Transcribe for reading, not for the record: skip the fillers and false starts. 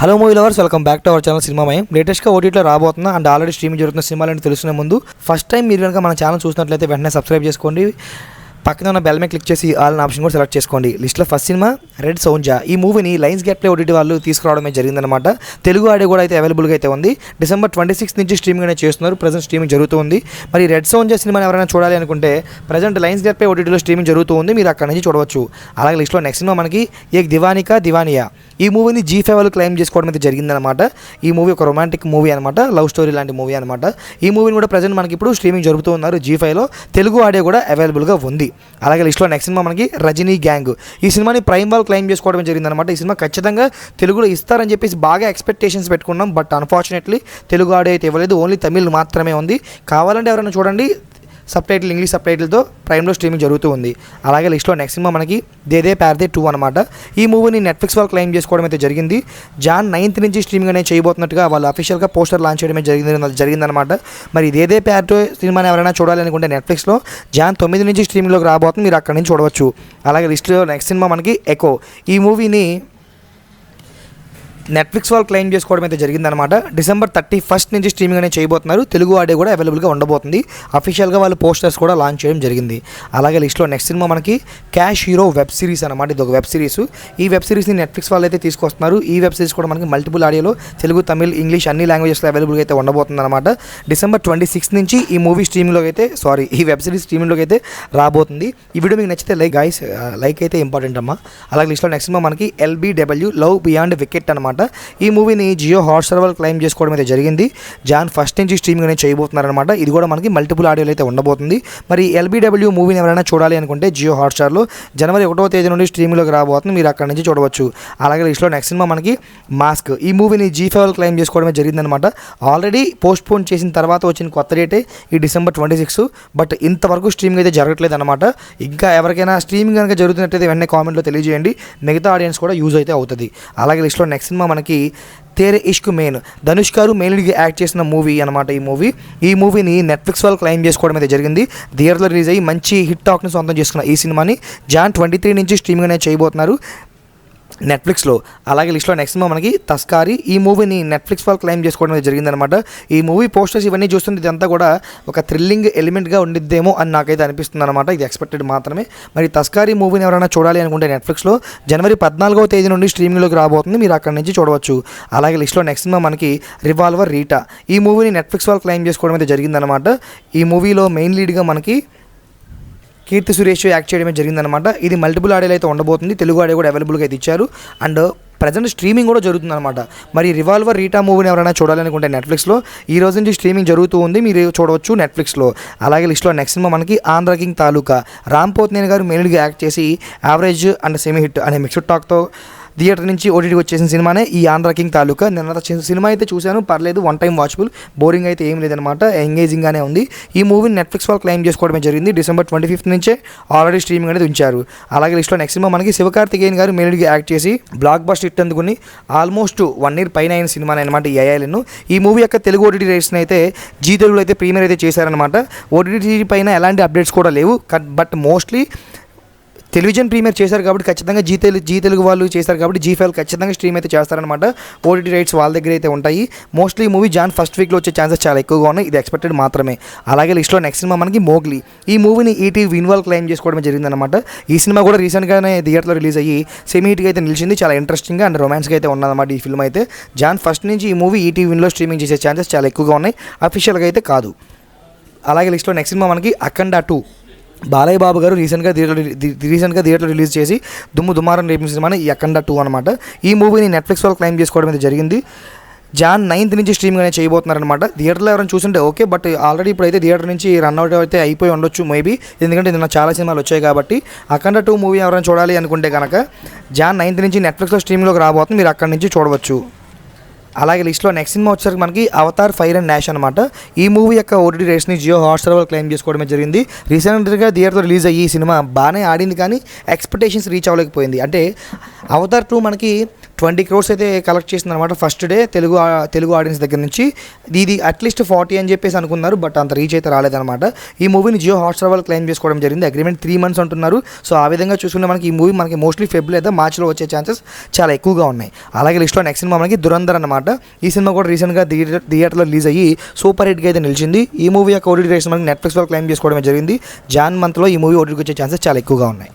Hello movie lovers, welcome back to our channel Cinemamayam. లేటెస్ట్గా ఓటీటీలో రాబోతున్న అండ్ ఆల్రెడీ స్ట్రీమింగ్ జరుగుతున్న సినిమాలని తెలుసుకునే ముందు ఫస్ట్ టైం మీరు కనుక మన ఛానల్ చూసినట్లయితే వెంటనే సబ్స్క్రైబ్ చేసుకోండి. పక్కన ఉన్న బెల్ మీద క్లిక్ చేసి ఆల్ ఆప్షన్ కూడా సెలెక్ట్ చేసుకోండి. లిస్ట్లో ఫస్ట్ సినిమా రెడ్ సోంజా. ఈ మూవీని లైన్స్ గెట్ ప్లే ఓటీటీ వాళ్ళు తీసుకురావడమే జరిగిందనమాట. తెలుగు ఆడియో కూడా అయితే అవైలబుల్గా అయితే ఉంది. December 26 నుంచి స్ట్రీమింగ్ అనేది చేస్తున్నారు. ప్రజెంట్ స్ట్రీమింగ్ జరుగుతుంది. మరి రెడ్ సోంజా సినిమాని ఎవరైనా చూడాలి అనుకుంటే ప్రజెంట్ లైన్స్ గెట్ ప్లే ఓటీటీలో స్ట్రీమింగ్ జరుగుతూ ఉంది. మీరు అక్కడ నుంచి చూడవచ్చు. అలాగే లిస్ట్లో నెక్స్ట్ సినిమా మనకి ఏక్ దివానికా దివానియా. ఈ మూవీని G5 వాళ్ళు క్లెయిమ్ చేసుకోవడం అయితే జరిగిందనమాట. ఈ మూవీ ఒక రొమాంటిక్ మూవీ అనమాట, లవ్ స్టోరీ లాంటి మూవీ అనమాట. ఈ మూవీని కూడా ప్రజెంట్ మనకి ఇప్పుడు స్ట్రీమింగ్ జరుగుతూ ఉన్నారు G5లో. తెలుగు ఆడియో కూడా అవైలబుల్గా ఉంది. అలాగే లిస్ట్లో నెక్స్ట్ సినిమా మనకి రజనీ గ్యాంగ్. ఈ సినిమాని ప్రైమ్ వాళ్ళు క్లెయిమ్ చేసుకోవడం జరిగిందనమాట. ఈ సినిమా ఖచ్చితంగా తెలుగులో ఇస్తారని చెప్పేసి బాగా ఎక్స్పెక్టేషన్స్ పెట్టుకున్నాం. బట్ అన్ఫార్చునేట్లీ తెలుగు ఆడియో అయితే ఇవ్వలేదు, ఓన్లీ తమిళ్ మాత్రమే ఉంది. కావాలంటే ఎవరైనా చూడండి, సబ్ టైటిల్ ఇంగ్లీష్ సబ్ టైటిల్తో ప్రైమ్లో స్ట్రీమింగ్ జరుగుతూ ఉంది. అలాగే లిస్ట్లో నెక్స్ట్ సినిమా మనకి దేదే ప్యార్దే 2 అనమాట. ఈ మూవీని నెట్ఫ్లిక్స్ వాళ్ళు క్లెయిమ్ చేసుకోవడం అయితే జరిగింది. Jan 9th నుంచి స్ట్రీమింగ్ అనేది చేయబోతున్నట్టుగా వాళ్ళు అఫీషియల్గా పోస్టర్ లాంచ్ చేయడమే జరిగిందనమాట. మరి దేదే ప్యార్దే సినిమాని ఎవరైనా చూడాలి అనుకుంటే నెట్ఫ్లిక్స్లో Jan 9 నుంచి స్ట్రీమింగ్లోకి రాబోతుంది. మీరు అక్కడి నుంచి చూడవచ్చు. అలాగే లిస్ట్లో నెక్స్ట్ సినిమా మనకి ఎకో. ఈ మూవీని నెట్ఫ్లిక్స్ వాళ్ళు క్లెయిమ్ చేసుకోవడం అయితే జరిగిందనమాట. December 31 నుంచి స్ట్రీమింగ్ అనేది చేయబోతున్నారు. తెలుగు ఆడియో కూడా అవైలబుల్గా ఉండబోతుంది. అఫీషియల్గా వాళ్ళు పోస్టర్స్ కూడా లాంచ్ చేయడం జరిగింది. అలాగే లిస్ట్లో నెక్స్ట్ సినిమా మనకి క్యాష్ హీరో వెబ్ సిరీస్ అనమాట. ఇది ఒక వెబ్ సిరీస్. ఈ వెబ్ సిరీస్ని నెట్ఫ్లిక్స్ వాళ్ళు అయితే తీసుకొస్తున్నారు. ఈ వెబ్ సిరీస్ కూడా మనకి మల్టిపుల్ ఆడియోలో తెలుగు, తమిళ్, ఇంగ్లీష్ అన్ని లాంగ్వేజెస్లో అవైలబుల్గా అయితే ఉండబోతుంది అనమాట. December 26 నుంచి ఈ మూవీ ఈ వెబ్ సిరీస్ స్ట్రీమింగ్లోకి అయితే రాబోతుంది. ఈ వీడియో మీకు నచ్చితే లైక్ అయితే ఇంపార్టెంట్ అమ్మా. అలాగే లిస్ట్లో నెక్స్ట్ సినిమా మనకి LBW లవ్ బియాండ్ వికెట్ అనమాట. ఈ మూవీని జియో హాట్స్టార్ వాళ్ళు క్లెయిమ్ చేసుకోవడం అయితే జరిగింది. Jan 1 నుంచి స్ట్రీమింగ్ అనేది చేయబోతున్నారనమాట. ఇది కూడా మనకి మల్టిపుల్ ఆడియోలు అయితే ఉండబోతుంది. మరి LBW మూవీని ఎవరైనా చూడాలి అనుకుంటే జియో హాట్స్టార్లో January 1వ తేదీ నుండి స్ట్రీమింగ్లోకి రాబోతుంది. మీరు అక్కడ నుంచి చూడవచ్చు. అలాగే లిస్ట్లో నెక్స్ట్ సినిమా మనకి మాస్క్. ఈ మూవీని G5 వాళ్ళు క్లెయిమ్ చేసుకోవడమే జరిగిందనమాట. ఆల్రెడీ పోస్ట్ పోన్ చేసిన తర్వాత వచ్చిన కొత్త డేటే ఈ December 26. బట్ ఇంతవరకు స్ట్రీమింగ్ అయితే జరగట్లేదు అనమాట. ఇంకా ఎవరికైనా స్ట్రీమింగ్ కనుక జరుగుతున్నట్టయితే వెంటనే కామెంట్లో తెలియజేయండి. మిగతా ఆడియన్స్ కూడా యూజ్ అయితే అవుతుంది. అలాగే లిస్ట్లో నెక్స్ట్ సినిమా మనకి తేరే ఇష్క్ మెయిన్. ధనుష్ గారు మెయిన్గా యాక్ట్ చేసిన మూవీ అనమాట. ఈ మూవీని నెట్ఫ్లిక్స్ వాళ్ళు క్లెయిమ్ చేసుకోవడం అయితే జరిగింది. థియేటర్లో రిలీజ్ అయ్యి మంచి హిట్ టాక్ని సొంతం చేసుకున్న ఈ సినిమాని Jan 23 నుంచి స్ట్రీమింగ్ అనేది చేయబోతున్నారు నెట్ఫ్లిక్స్లో. అలాగే లిస్ట్లో నెక్స్ట్ సినిమా మనకి తస్కారీ. ఈ మూవీని నెట్ఫ్లిక్స్ వాళ్ళు క్లెయిమ్ చేసుకోవడం జరిగిందనమాట. ఈ మూవీ పోస్టర్స్ ఇవన్నీ చూస్తుంటే ఇదంతా కూడా ఒక థ్రిల్లింగ్ ఎలిమెంట్గా ఉండిద్దేమో అని నాకైతే అనిపిస్తుంది అనమాట. ఇది ఎక్స్పెక్టెడ్ మాత్రమే. మరి తస్కారీ మూవీని ఎవరైనా చూడాలి అనుకుంటే నెట్ఫ్లిక్స్లో January 14వ తేదీ నుండి స్ట్రీమింగ్లోకి రాబోతుంది. మీరు అక్కడి నుంచి చూడవచ్చు. అలాగే లిస్ట్లో నెక్స్ట్ సినిమా మనకి రివాల్వర్ రీటా. ఈ మూవీని నెట్ఫ్లిక్స్ వాళ్ళు క్లెయిమ్ చేసుకోవడం అయితే జరిగిందనమాట. ఈ మూవీలో మెయిన్ లీడ్గా మనకి కీర్తి సురేష్ యాక్ట్ చేయడమే జరిగిందనమాట. ఇది మల్టిపుల్ ఆడియోలు అయితే ఉండబోతుంది. తెలుగు ఆడియో కూడా అవైలబుల్గా అయితే ఇచ్చారు. అండ్ ప్రజెంట్ స్ట్రీమింగ్ కూడా జరుగుతుందన్నమాట. మరి రివాల్వర్ రీటా మూవీని ఎవరైనా చూడాలనుకుంటే నెట్ఫ్లిక్స్లో ఈ రోజు నుంచి స్ట్రీమింగ్ జరుగుతూ ఉంది. మీరు చూడవచ్చు నెట్ఫ్లిక్స్లో. అలాగే లిస్ట్లో నెక్స్ట్ సినిమా మనకి ఆంధ్ర కింగ్ తాలూకా. రామ్ పోత్నేని గారు మెయిన్గా యాక్ట్ చేసి యావరేజ్ అండ్ సెమీ హిట్ అనే మిక్స్డ్ టాక్తో థియేటర్ నుంచి ఓటీటీకి వచ్చేసిన సినిమానే ఈ ఆంధ్ర కింగ్ తాలూకా. నిన్న సినిమా అయితే చూశాను, పర్లేదు, వన్ టైం వాచబుల్, బోరింగ్ అయితే ఏం లేదనమాట, ఎంగేజింగ్గానే ఉంది. ఈ మూవీని నెట్ఫ్లిక్స్ వాళ్ళు క్లెయిమ్ చేసుకోవడమే జరిగింది. December 25 నుంచే ఆల్రెడీ స్ట్రీమింగ్ అనేది ఉంచారు. అలాగే లిస్ట్లో నెక్స్ట్ సినిమా మనకి శివకార్తికేయన్ గారు మెయిన్గా యాక్ట్ చేసి బ్లాక్ బస్టర్ హిట్ అందుకుని ఆల్మోస్ట్ 1 year పైన అయిన సినిమానే అనమాట ఈ ఐఐఎల్ను. ఈ మూవీ యొక్క తెలుగు ఓటీటీ రైట్స్ని అయితే జీ తెలుగులో అయితే ప్రీమియర్ అయితే చేశారనమాట. ఓటీటీ పైన ఎలాంటి అప్డేట్స్ కూడా లేవు. బట్ మోస్ట్లీ టెలివిజన్ ప్రీమియర్ చేశారు కాబట్టి ఖచ్చితంగా జీ తెలుగు వాళ్ళు చేశారు కాబట్టి G5 ఖచ్చితంగా స్ట్రీమ్ అయితే చేస్తారనమాట. ఓటీటీ రైట్స్ వాళ్ళ దగ్గర అయితే ఉంటాయి. మోస్ట్లీ మూవీ Jan 1st వీక్లో వచ్చే ఛాన్సెస్ చాలా ఎక్కువగా ఉన్నాయి. ఇది ఎక్స్పెక్టెడ్ మాత్రమే. అలాగే లిస్ట్లో నెక్స్ట్ సినిమా మనకి మోగ్లీ. ఈ మూవీని ఈటీవీ విన్ వాళ్ళు క్లెయిమ్ చేసుకోవడం జరిగిందనమాట. ఈ సినిమా కూడా రీసెంట్గానే థియేటర్లో రిలీజ్ అయ్యి సెమీ హిట్గా అయితే నిలిచింది. చాలా ఇంట్రెస్టింగ్గా అండ్ రొమాన్స్గా అయితే ఉన్నదన్నమాట ఈ ఫిల్మ్ అయితే. Jan 1st నుంచి ఈ మూవీ ఈటీవీ విన్లో స్ట్రీమింగ్ చేసే ఛాన్సెస్ చాలా ఎక్కువగా ఉన్నాయి. అఫీషియల్గా అయితే కాదు. అలాగే లిస్ట్లో నెక్స్ట్ సినిమా మనకి అఖండ 2. బాలయ్య బాబు గారు రీసెంట్గా థియేటర్లో రిలీజ్ చేసి దుమ్మారం రేపిన సినిమాని ఈ అఖండ 2 అనమాట. ఈ మూవీని నెట్ఫ్లిక్స్ వాళ్ళు క్లెయిమ్ చేసుకోవడం అయితే జరిగింది. Jan 9th నుంచి స్ట్రీమింగ్ అనేది చేయబోతున్నారనమాట. థియేటర్లో ఎవరైనా చూస్తుంటే ఓకే, బట్ ఆల్రెడీ ఇప్పుడైతే థియేటర్ నుంచి రన్అట్ అయితే అయిపోయి ఉండొచ్చు మేబీ, ఎందుకంటే నిన్న చాలా సినిమాలు వచ్చాయి కాబట్టి. అఖండ 2 మూవీ ఎవరైనా చూడాలి అనుకుంటే కనుక Jan 9th నుంచి నెట్ఫ్లిక్స్లో స్ట్రీమింగ్లోకి రాబోతుంది. మీరు అక్కడి నుంచి చూడవచ్చు. అలాగే లిస్ట్లో నెక్స్ట్ సినిమా వచ్చేసరికి మనకి అవతార్ ఫైర్ అండ్ న్యాష్ అనమాట. ఈ మూవీ యొక్క ఓటీటీ రైట్స్ని జియో హాట్స్టార్ వాళ్ళు క్లెయిమ్ చేసుకోవడమే జరిగింది. రీసెంట్గా థియేటర్లో రిలీజ్ అయ్యి ఈ సినిమా బాగానే ఆడింది, కానీ ఎక్స్పెక్టేషన్స్ రీచ్ అవ్వలేకపోయింది. అంటే అవతార్ 2 మనకి 20 crores అయితే కలెక్ట్ చేసింది అనమాట ఫస్ట్ డే తెలుగు ఆడియన్స్ దగ్గర నుంచి. ఇది అట్లీస్ట్ 40 అని చెప్పేసి అనుకున్నారు, బట్ అంత రీచ్ అయితే రాలేదన్నమాట. ఈ మూవీని జియో హాట్స్టార్ వాళ్ళు క్లెయిమ్ చేసుకోవడం జరిగింది. అగ్రిమెంట్ 3 months అంటున్నారు. సో ఆ విధంగా చూసుకుంటే మనకి ఈ మూవీ మనకి మోస్ట్లీ ఫెబ్రవరి లేదా మార్చ్లో వచ్చే ఛాన్సెస్ చాలా ఎక్కువగా ఉన్నాయి. అలాగే లిస్ట్లో నెక్స్ట్ సినిమా మనకి దురంధర్ అనమాట. ఈ సినిమా కూడా రీసెంట్గా థియేటర్లో రిలీజ్ అయ్యి సూపర్ హిట్గా అయితే నిలిచింది. ఈ మూవీ యొక్క ఓటీటీ రైట్స్ మనకి నెట్ఫ్లిక్స్ వాళ్ళు క్లెయిమ్ చేసుకోవడం జరిగింది. జాన్ మంత్లో ఈ మూవీ ఓటీటీకి వచ్చే ఛాన్సెస్ చాలా ఎక్కువగా ఉన్నాయి.